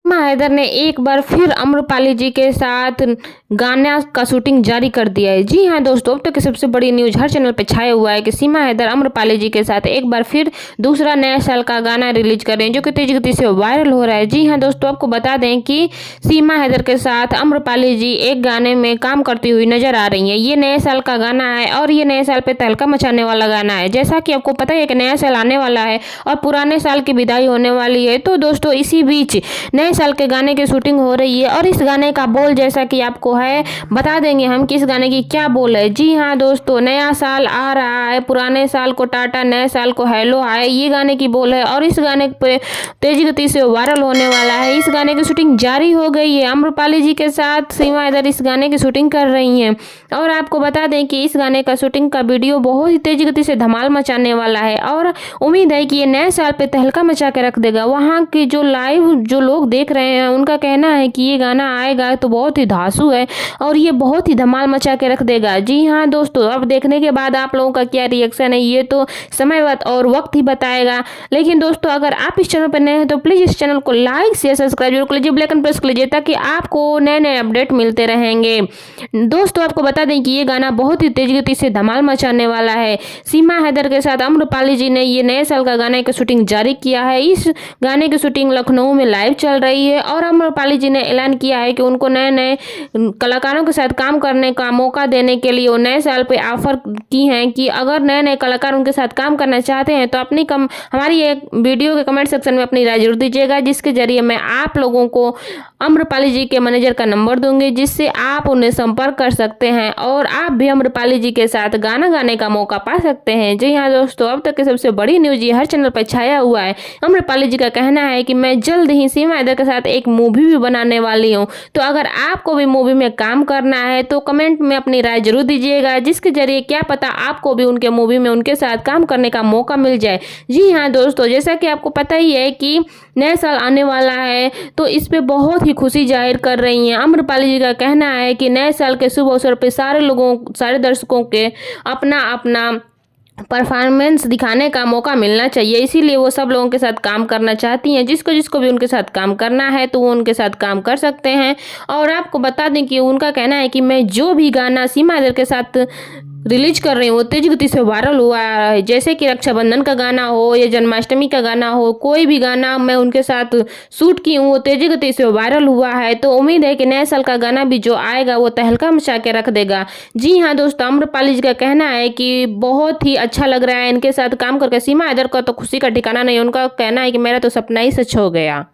सीमा हैदर ने एक बार फिर आम्रपाली जी के साथ गाना का शूटिंग जारी कर दिया है। जी हाँ दोस्तों, अब तक की सबसे बड़ी न्यूज हर चैनल पे छाया हुआ है कि सीमा हैदर आम्रपाली जी के साथ एक बार फिर दूसरा नया साल का गाना रिलीज कर रहे हैं, जो कि तेजी गति से वायरल हो रहा है। जी हाँ दोस्तों, आपको बता दें कि सीमा हैदर के साथ आम्रपाली जी एक गाने में काम करती हुई नजर आ रही है। ये नए साल का गाना है और ये नए साल पे तहलका मचाने वाला गाना है। जैसा कि आपको पता है कि नया साल आने वाला है और पुराने साल की विदाई होने वाली है, तो दोस्तों इसी बीच नए साल के गाने की शूटिंग हो रही है। और इस गाने का बोल जैसा कि आपको है बता देंगे हम कि इस गाने की क्या बोल है। जी हाँ दोस्तों, नया साल आ रहा है, पुराने साल को टाटा, नए साल को हेलो हाय, ये गाने की बोल है। और इस गाने पे तेजी गति से वायरल होने वाला है। इस गाने की शूटिंग जारी हो गई है। आम्रपाली जी के साथ सीमा हैदर इस गाने की शूटिंग कर रही हैं। और आपको बता दें कि इस गाने का शूटिंग का वीडियो बहुत ही तेजी गति से धमाल मचाने वाला है और उम्मीद है कि ये नए साल पे तहलका मचा के रख देगा। वहाँ की जो लाइव जो लोग देख रहे हैं उनका कहना है कि ये गाना आएगा तो बहुत ही धांसू है और ये बहुत ही धमाल मचा के रख देगा। जी हाँ दोस्तों, अब देखने के बाद आप लोगों का क्या रिएक्शन है ये तो समय और वक्त ही बताएगा। लेकिन दोस्तों, अगर आप इस चैनल पर नए हैं तो प्लीज इस चैनल को लाइक शेयर सब्सक्राइब जरूर कर लीजिए, बेल आइकन प्रेस कर लीजिए ताकि आपको नए नए अपडेट मिलते रहेंगे। दोस्तों, आपको बता दें कि ये गाना बहुत ही तेज गति से धमाल मचाने वाला है। सीमा हैदर के साथ आम्रपाली जी ने ये नए साल का गाने की शूटिंग जारी किया है। इस गाने की शूटिंग लखनऊ में लाइव चल रही है और आम्रपाली जी ने ऐलान किया है कि उनको नए नए कलाकारों के साथ काम करने का मौका देने के लिए वो नए साल पे ऑफर की हैं कि अगर नए नए कलाकार उनके साथ काम करना चाहते हैं तो अपनी हमारी एक वीडियो के कमेंट सेक्शन में अपनी राय जरूर दीजिएगा, जिसके जरिए मैं आप लोगों को आम्रपाली जी के मैनेजर का नंबर दूंगी, जिससे आप उन्हें संपर्क कर सकते हैं और आप भी आम्रपाली जी के साथ गाना गाने का मौका पा सकते हैं। जी हाँ दोस्तों, अब तक की सबसे बड़ी न्यूज ये हर चैनल पर छाया हुआ है। आम्रपाली जी का कहना है कि मैं जल्द ही सीमा हैदर के साथ एक मूवी भी बनाने वाली हूँ, तो अगर आपको भी मूवी में काम करना है तो कमेंट में अपनी राय जरूर दीजिएगा, जिसके जरिए क्या पता आपको भी उनके मूवी में उनके साथ काम करने का मौका मिल जाए। जी हाँ दोस्तों, जैसा कि आपको पता ही है कि नया साल आने वाला है तो इस पे बहुत ही खुशी जाहिर कर रही हैं। आम्रपाली जी का कहना है कि नए साल के शुभ अवसर पे सारे दर्शकों के अपना अपना परफॉर्मेंस दिखाने का मौका मिलना चाहिए, इसीलिए वो सब लोगों के साथ काम करना चाहती हैं। जिसको जिसको भी उनके साथ काम करना है तो वो उनके साथ काम कर सकते हैं। और आपको बता दें कि उनका कहना है कि मैं जो भी गाना सीमा हैदर के साथ रिलीज कर रही हूँ वो तेज गति से वायरल हुआ है। जैसे कि रक्षाबंधन का गाना हो या जन्माष्टमी का गाना हो, कोई भी गाना मैं उनके साथ शूट की हूँ वो तेज गति से वायरल हुआ है। तो उम्मीद है कि नए साल का गाना भी जो आएगा वो तहलका मचा के रख देगा। जी हाँ दोस्तों, आम्रपाली जी का कहना है कि बहुत ही अच्छा लग रहा है इनके साथ काम करके। सीमा हैदर का तो खुशी का ठिकाना नहीं, उनका कहना है कि मेरा तो सपना ही सच हो गया।